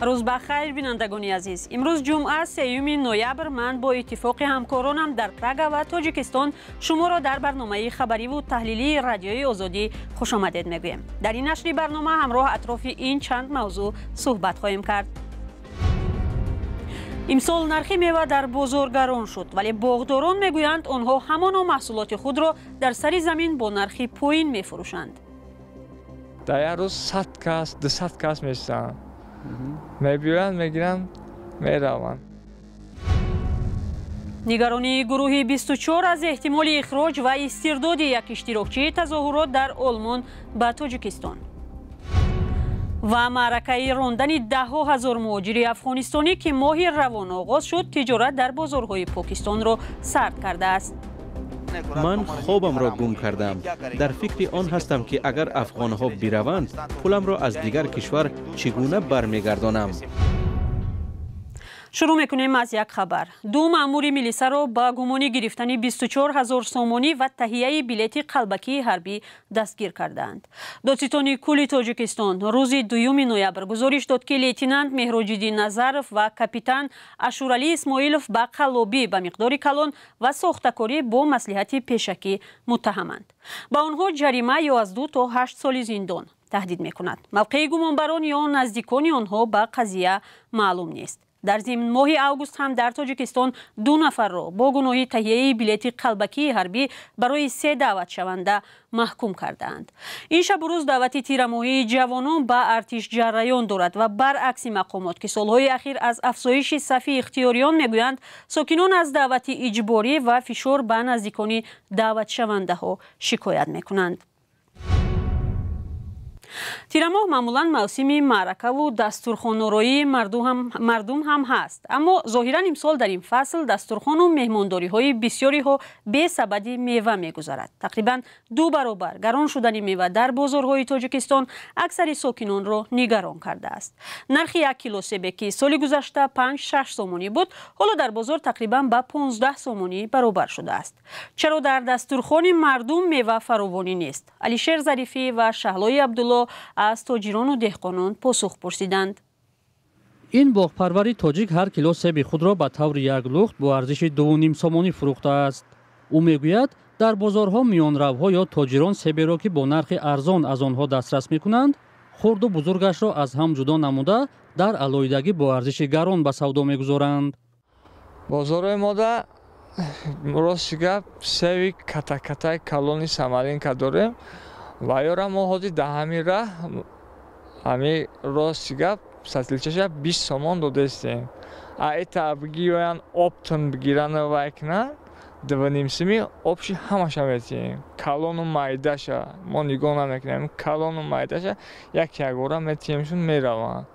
روز بخیر بینندگان عزیز. امروز جمعه 3 نوامبر من با اتفاق همکارانم در پراگ و تاجیکستان شما را در برنامه خبری و تحلیلی رادیوی آزادی خوش آمدید میگویم. در این نشر برنامه همراه اطراف این چند موضوع صحبت خواهیم کرد. امسال نرخ میوه در بازار گران شد، ولی باغداران میگویند آنها همان محصولات خود را در سر زمین با نرخ پایین میفروشند. در روز 100 کس 200 کس میشن میبیرن میگیرن میروند. نگرانی گروه 24 از احتمال اخراج و استرداد یک اشتراکچی تظاهرات در آلمان به تاجیکستان و معرکه راندن ده‌ها هزار مهاجر افغانستانی که ماه روان آغاز شد تجارت در بازارهای پاکستان را سرد کرده است. من خوابم را گم کردم. در فکر آن هستم که اگر افغانها بروند پولم را از دیگر کشور چگونه برمیگردانم. شروع میکنیم از یک خبر. دو مأمور میلیسا را با گمان گرفتن 24,000 سومانی و تهیه بلیط قلبکی حربی دستگیر کردند. دادستان کل تاجیکستان روز 2 نوامبر گزارش داد که لیتنانت مهراجدین نظرف و کاپیتان اشورعلی اسماعیلوف با قلابی به مقدار کلان و ساختکاری با مصلحت پیشکی متهمند. با آنها جریمه یا از 2 تا 8 سال زندان تهدید میکند. موقع گمانبران یا نزدیکان آنها به قضیه معلوم نیست. در ضمن ماه اوگوست هم در تاجیکستان 2 نفر را با گناه تهیه بلیط قلبکی حربی برای 3 دعوت شونده محکوم کردند. این شب و روز دعوت تیرماهی جوانان به ارتش جریان دارد و برعکس مقامات که سالهای اخیر از افزایش صف اختیاریان میگویند، ساکنان از دعوت اجباری و فشار به نزدیکان دعوت شونده ها شکایت میکنند. تیرماه معمولا موسم معرکه و دستورخوان‌آرایی مردم هم هست، اما ظاهرا امسال در این فصل دستورخوان و مهمانداری های بسیاری ها به سبد میوه میگذرد. تقریبا 2 برابر گران شدن میوه در بازارهای تاجیکستان اکثر ساکنان را نگران کرده است. نرخ 1 کیلو سیب که سال گذشته 5-6 سومانی بود، حالا در بازار تقریبا به 15 سومانی برابر شده است. چرا در دستورخوان مردم میوه فراوانی نیست؟ علیشیر ظریفی و شهلای عبدالله از تاجران و دهقانان پاسخ پرسیدند. این باغپروری تاجیک هر کیلو سیب خود را به طور یک لخت با ارزش 2.5 سومانی فروخته است. او میگوید در بازارها میانروها یا تاجران سیب را که با نرخ ارزان از آنها دسترس میکنند، خرد و بزرگش را از هم جدا نموده در علایدگی با ارزش گران به سودا میگذارند. بازار ما در راست گپ سیب کتا کلونی سامالین که داریم و یارا ما حاضر دهمی را همی راست گپ سطلچش 20 سومون دادستیم. ایتا بگیرن آبتون بگیرن و اکنن 2.5 سومی آبشی همش میتیم. کلون و مایداشه ما نگاه نمیکنیم. کلون و مایداشه یک گورا میتیمشون میروند.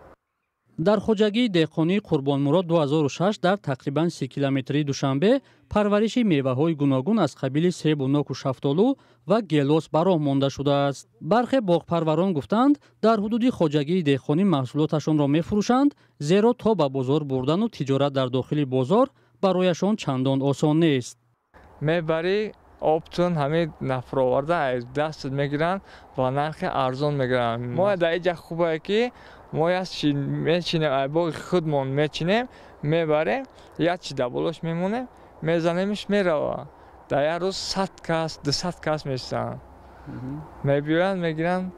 در خوجگی دهقانی قربان مراد 2006 در تقریبا 30 کیلومتری دوشنبه پرورش میوه‌های گوناگون از قبیل سیب و نوک و شفتالو و گیلاس به راه مانده شده است. برخی باغپروران گفتند در حدود خوجگی دهقانی محصولاتشان را می‌فروشند، زیرا تا به بازار بردن و تجارت در داخل بازار برایشان چندان آسان نیست. میبری آبتون همه نفر آورده از دست میگیرن و نرخ ارزان میگیرن. ما در اینجا خوبه که ما از میچینیم باغ خودمون میچینیم میبریم یک چی دبولش میمونه میزنیمش میروه. در روز 100 کس 200 کس میشن میبیرن میگیرن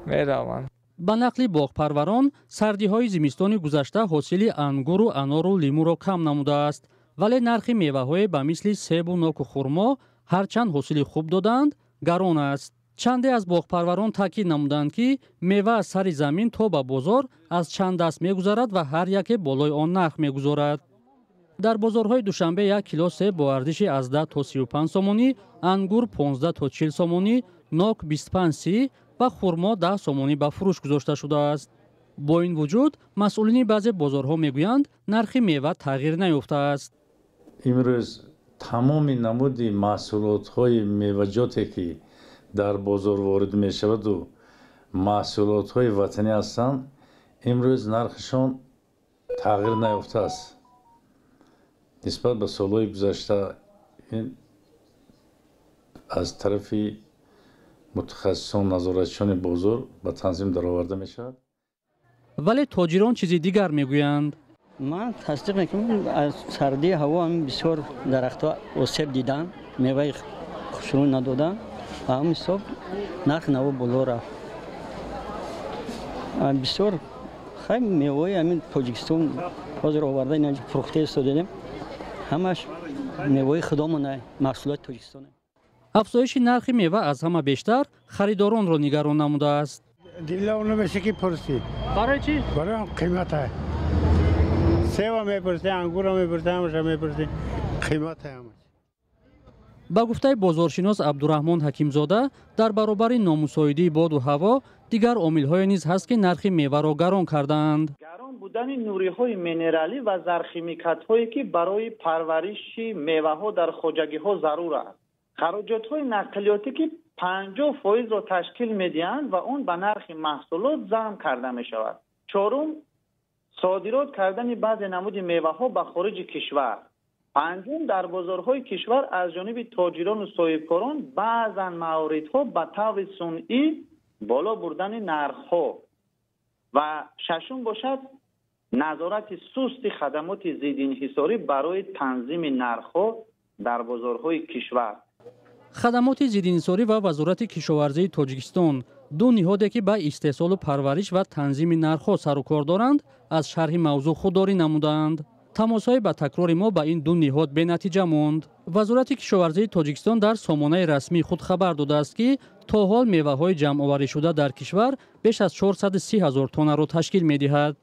میروند. به نقل باغپروران سردی های زمستان گذشته حاصل انگور و انار و لیمو را کم نموده است، ولی نرخ میوه های به مثل سیب و نوک و خرما هرچند حاصل خوب دادند گران است. چندی از باغپروران تاکید نمودند که میوه از سر زمین تا به بازار از چند دست میگذرد و هر یک بالای آن نرخ میگذارد. در بازارهای دوشنبه 1 کیلو سیب با ارزش از 10 تا 35 سومانی، انگور 15 تا 40 سومانی، نوک 25 و خرما 10 سومانی به فروش گذاشته شده است. با این وجود مسئولین بعضی بازارها میگویند نرخ میوه تغییر نیافته است. امروز تمام نمود محصولات‌های میوه‌جاتی که در بازار وارد می شود و محصولات های وطنی هستند، امروز نرخشان تغییر نیافته است. نسبت به سالهای گذشته این از طرف متخصصان نظارتچیان بازار به تنظیم درآورده می شود. ولی تاجران چیزی دیگر میگویند. من تصدیق میکنم از سردی هوا هم بسیار درختها آسیب دیدن، میوه شروع ندادن و هم حساب نرخ نوا بالا رفت. بسیار خیلی میوه همین تاجیکستان حاضر آورده اینجا فروخته استادیم، همش میوه خودمونه، محصولات تاجیکستانه. افزایش نرخ میوه از همه بیشتر خریداران را نگران نموده است. دیل اونو به شکی پرسی. برای چی؟ برای قیمت های. سیب میپرسی، انگور میپرسی، همش میپرسی. قیمت های همش. با گفته بازارشناس عبدالرحمن حکیمزاده در برابر نامساعدی باد و هوا دیگر عامل‌های نیز هست که نرخ میوه را گران کردند. گران بودن نوری‌های مینرالی و زرخیمیکات‌هایی که برای پرورش میوه‌ها در خواجگی‌ها ضرور است. خراجات‌های نقلیاتی که 50% را تشکیل می‌دهند و اون به نرخ محصولات ضم کرده می‌شود. چهارم، صادرات کردن بعض نمود میوه‌ها به خارج کشور. پنجم، در بازارهای کشور از جانب تاجران و صاحبکاران بعضا مواردها به طور صنعی بالا بردن نرخ‌ها. و ششم باشد نظارت سست خدمات ضد انحصاری برای تنظیم نرخ‌ها در بازارهای کشور. خدمات ضد انحصاری و وزارت کشاورزی تاجیکستان، دو نهادی که به استحصال و پرورش و تنظیم نرخ‌ها سر و کار دارند، از شرح موضوع خودداری نمودند. تماس‌های با تکرار ما با این دو نهاد به نتیجه ماند. وزارت کشاورزی تاجیکستان در سامانه رسمی خود خبر داده است که تا حال میوه‌های جمع‌آوری شده در کشور بیش از 430,000 تن را تشکیل می‌دهد.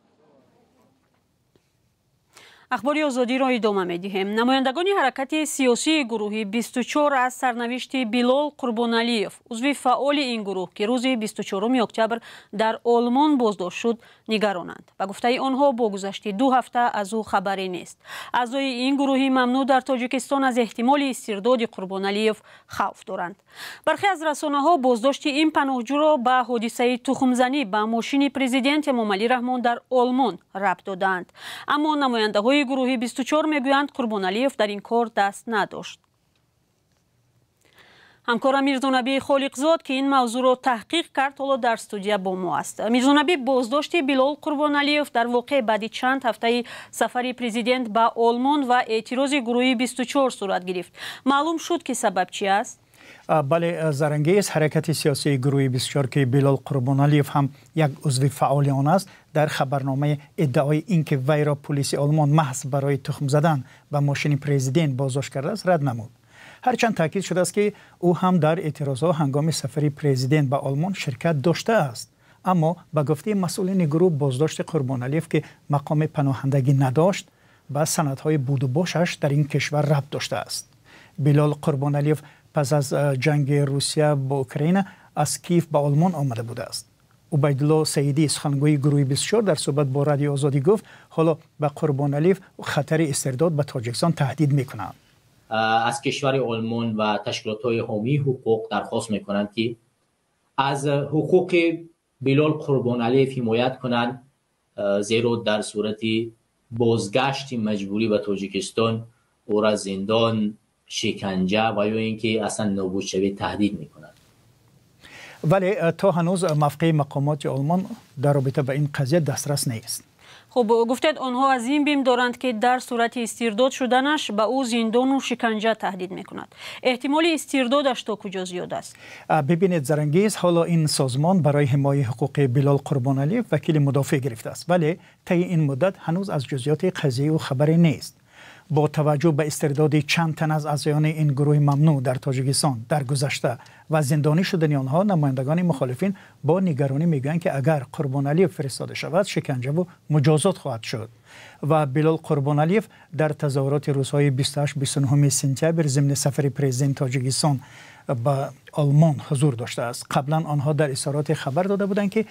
اخباری آزادی را ادامه می‌دهیم. نمایندگان حرکت سیاسی گروه 24 از سرنوشت بیلال قربانعلیف، عضو فعال این گروه که روز 24 اکتبر در آلمان بازداشت شد، نگرانند. به گفته آنها با گذشت 2 هفته از او خبری نیست. اعضای این گروه ممنوع در تاجیکستان از احتمال استرداد قربانعلیف خوف دارند. برخی از رسانه‌ها بازداشت این پناهجو را به حادثه تخم‌زنی به ماشین پرزیدنت امامعلی رحمان در آلمان ربط دادند. اما نماینده‌های گروه 24 میگویند قربانعلیف در این کار دست نداشت. همکارم میرزانبی خالقزاد که این موضوع را تحقیق کرد حالا در استودیو با ما است. میرزانبی، بازداشت بیلال قربانعلیف در واقع بعد چند هفته سفر پرزیدنت به آلمان و اعتراض گروه 24 صورت گرفت. معلوم شد که سبب چی است؟ بله، زرنگیز حرکت سیاسی گروه 24 که بیلال قربانعلیف هم یک عضو فعال آن است، در خبرنامه ادعای اینکه وی را پلیس آلمان محض برای تخم زدن به ماشین پرزیدنت بازداشت کرده است رد نمود. هرچند تاکید شده است که او هم در اعتراضات هنگام سفر پرزیدنت به آلمان شرکت داشته است، اما به گفته مسئولین گروه بازداشت قربانعلیف که مقام پناهندگی نداشت به سندهای بود و باشش در این کشور ربط داشته است. بیلال قربانعلیف پس از جنگ روسیه با اوکراین از کیف به آلمان آمده بوده است. عبیدالله سیدی، سخنگوی گروه 24 در صحبت با رادیو آزادی گفت حالا به قربانعلیف خطر استرداد به تاجیکستان تهدید میکنند. از کشور آلمان و تشکیلات‌های حامی حقوق درخواست میکنند که از حقوق بیلال قربانعلیف حمایت کنند، زیرا در صورت بازگشت مجبوری به تاجیکستان او را زندان، شکنجه و یا اینکه اصلا نابود شوی تهدید میکنند. ولی تا هنوز موقع مقامات آلمان در رابطه با این قضیه دسترس نیست. خب گفتید آنها از این بیم دارند که در صورت استرداد شدنش به او زندان و شکنجه تهدید میکند. احتمال استردادش تا کجا زیاد است؟ ببینید زرنگیز، حالا این سازمان برای حمایت حقوق بیلال قربانعلیف وکیل مدافع گرفته است، ولی طی این مدت هنوز از جزئیات قضیه او خبری نیست. با توجه به استرداد چند تن از اعضایان این گروه ممنوع در تاجیکستان در گذشته و زندانی شدن آنها، نمایندگان مخالفین با نگرانی میگویند که اگر قربانعلیف فرستاده شود شکنجه و مجازات خواهد شد. و بیلال قربانعلیف در تظاهرات روزهای 28-29 سپتامبر ضمن سفر پرزیدنت تاجیکستان به آلمان حضور داشته است. قبلا آنها در اظهارات خبر داده بودند که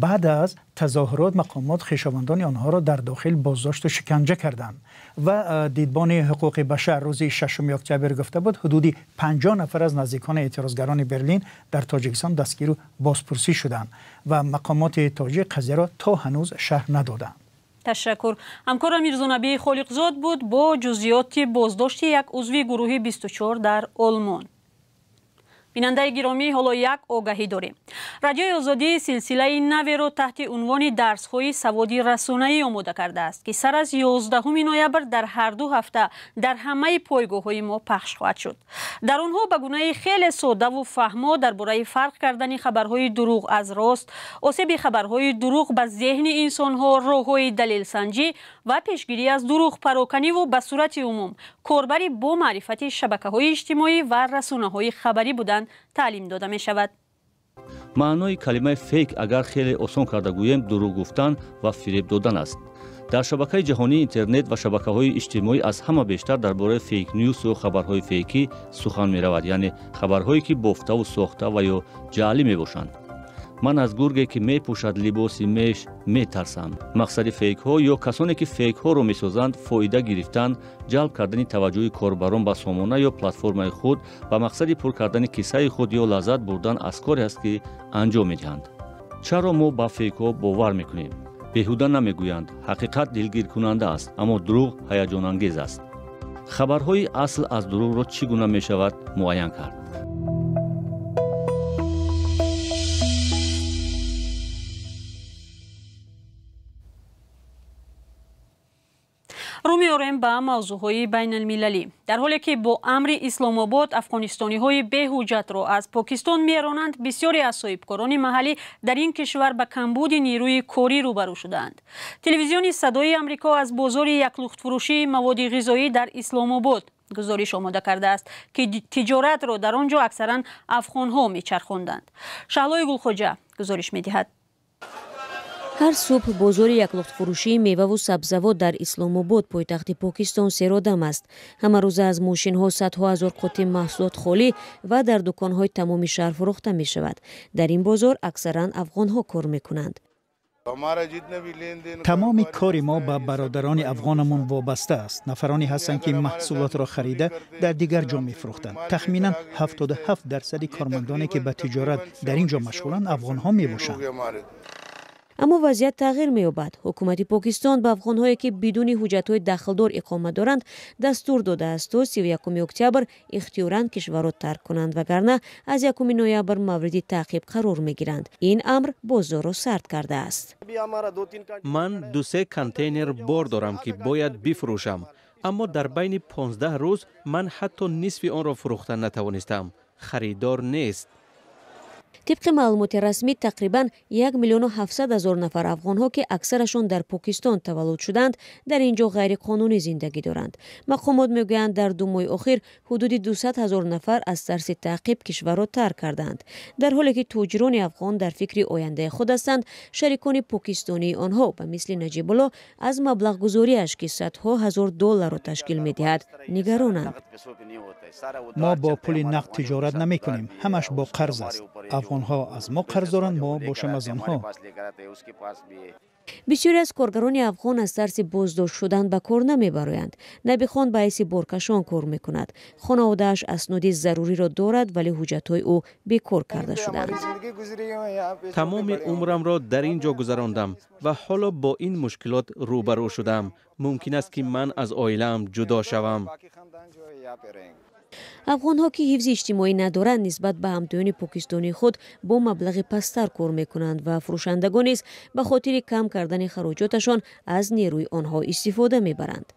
بعد از تظاهرات مقامات خویشاوندان آنها را در داخل بازداشت و شکنجه کردند و دیدبان حقوق بشر روز 6 اکتبر گفته بود حدودی 50 نفر از نزدیکان اعتراضگران برلین در تاجیکستان دستگیر و بازپرسی شدند و مقامات تاجیک قضیه را تا هنوز شرح ندادند. تشکر. همکارم میرزانبی خالقزاد بود با جزئیات بازداشت یک عضو گروه 24 در آلمان. بیننده گرامی حالا یک آگهی داریم. رادیوی آزادی سلسله نوی را تحت عنوان درس‌های سوادی رسانه‌ای آماده کرده است که سر از 11 نوامبر در هر دو هفته در همه پایگاه‌های ما پخش خواهد شد. در آنها به گونه خیلی ساده و فهما درباره فرق کردن خبرهای دروغ از راست، آسیب خبرهای دروغ به ذهن انسان‌ها، راه‌های دلیل سنجی و پیشگیری از دروغ پراکنی و به صورت عموم کاربری با معرفت شبکه‌های اجتماعی و رسانه‌های خبری بودن تعلیم داده می شود. معنای کلمه فیک اگر خیلی آسان کرده گوییم دروغ گفتن و فریب دادن است. در شبکه جهانی اینترنت و شبکه‌های اجتماعی از همه بیشتر درباره فیک نیوز و خبرهای فیکی سخن می رود، یعنی خبرهایی که بافته و ساخته و یا جعلی می باشند. من از گرگی که می پوشد لباسی میش می ترسم. مقصد فیک ها یا کسانی که فیک ها رو می سازند فایده گرفتن، جلب کردن توجه کاربران به سامانه یا پلتفرم خود و مقصد پر کردن کیسه خود یا لذت بردن از کاری است که انجام می دهند. چرا ما با فیک ها باور می کنیم؟ بیهوده نمی گویند. حقیقت دلگیر کننده است، اما دروغ هیجان انگیز است. خبرهای اصل از دروغ را چگونه می شود معین کرد؟ رو می‌آوریم به موضوعهای بین المللی. در حالی که با امر اسلام آباد افغانستانی های به حجت را از پاکستان میرانند، بسیاری از صاحبکاران محلی در این کشور به کمبود نیروی کاری روبرو شدند. تلویزیون صدای آمریکا از بازار یک لخت فروشی مواد غذایی در اسلام آباد گزارش آماده کرده است که تجارت را در آنجا اکثرا افغان ها میچرخاندند. شهلای گلخوجه گزارش می‌دهد. هر صبح بازار یک لخت فروشی میوه و سبزوات در اسلام آباد پایتخت پاکستان سرآدم است. همه روز از ماشین ها صدها هزار قطعه محصولات خالی و در دکان های تمام شهر فروخته می شود. در این بازار اکثرا افغان ها کار می کنند. تمام کار ما به برادران افغانمون وابسته است. نفرانی هستند که محصولات را خریده در دیگر جا می فروختند. تخمینا 77% کارمندانی که به تجارت در اینجا مشغولند افغان ها می باشند. اما وضعیت تغییر می‌یابد. حکومت پاکستان به افغان‌هایی که بدون حجت‌های داخلدار اقامت دارند دستور داده است تا 31 اکتبر اختیاراً کشور را ترک کنند، وگرنه از 1 نوامبر مورد تعقیب قرار می‌گیرند. این امر بازار را سرد کرده است. من 2-3 کانتینر بار دارم که باید بفروشم، اما در بین 15 روز من حتی نصف آن را فروختن نتوانستم. خریدار نیست. طبق معلومات رسمی تقریباً 1,700,000 نفر افغان ها که اکثرشان در پاکستان تولد شدند در اینجا غیر قانونی زندگی دارند. مقامات میگویند در 2 ماه اخیر حدود 200,000 نفر از ترس تعقیب کشور را ترک کردند. در حالی که تاجران افغان در فکر آینده خود هستند، شریکان پاکستانی آنها به مثل نجیب الله از مبلغ گذاریش که صدها هزار دلار را تشکیل می‌دهد نگرانند. ما با پول نقد تجارت نمی کنیم، همش با قرض است. افغان‌ها از ما قرض دارند، ما باشم از آنها. بسیاری از کارگران افغان از ترس بازداشت شدن به کار نمیبرایند. نبی خان به حیث بارکشان کار میکند. خانواده‌اش اسناد ضروری را دارد ولی حجت‌های او بیکار کرده شدند. تمام عمرم را در اینجا گذراندم و حالا با این مشکلات روبرو شدم. ممکن است که من از عائله‌ام جدا شوم. افغان ها که حفظ اجتماعی ندارند نسبت به همتایان پاکستانی خود با مبلغ پستر کار میکنند و فروشندگان نیز به خاطر کم کردن خراجاتشان از نیروی آنها استفاده میبرند.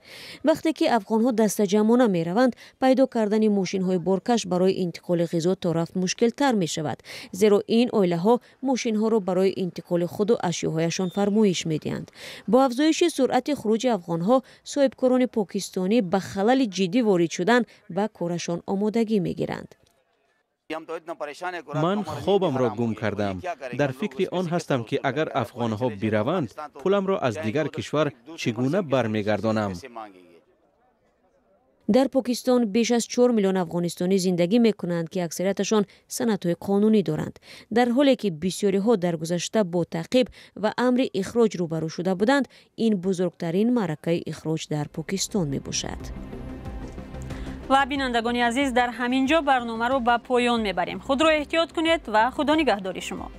وقتی که افغان ها دست جمعانه میروند، پیدا کردن ماشین های بارکش برای انتقال غذا تا رفت مشکل تر می شود، زیرا این عائله ها ماشین ها را برای انتقال خود و اشیاهایشان فرمایش میدهند. با افزایش سرعت خروج افغان ها، صاحبکاران پاکستانی به خلل جدی وارد شدن و کارشان آمادگی میگیرند. من خوابم را گم کردم. در فکر آن هستم که اگر افغان‌ها بروند، پولم را از دیگر کشور چگونه برمیگردانم. در پاکستان بیش از 4 میلیون افغانستانی زندگی میکنند که اکثریتشان سندهای قانونی دارند. در حالی که بسیاری ها در گذشته با تعقیب و امر اخراج روبرو شده بودند، این بزرگترین معرکه اخراج در پاکستان می باشد. و بینندگان عزیز، در همینجا برنامه رو به پایان میبریم. خود رو احتیاط کنید و خدا نگهداری شما.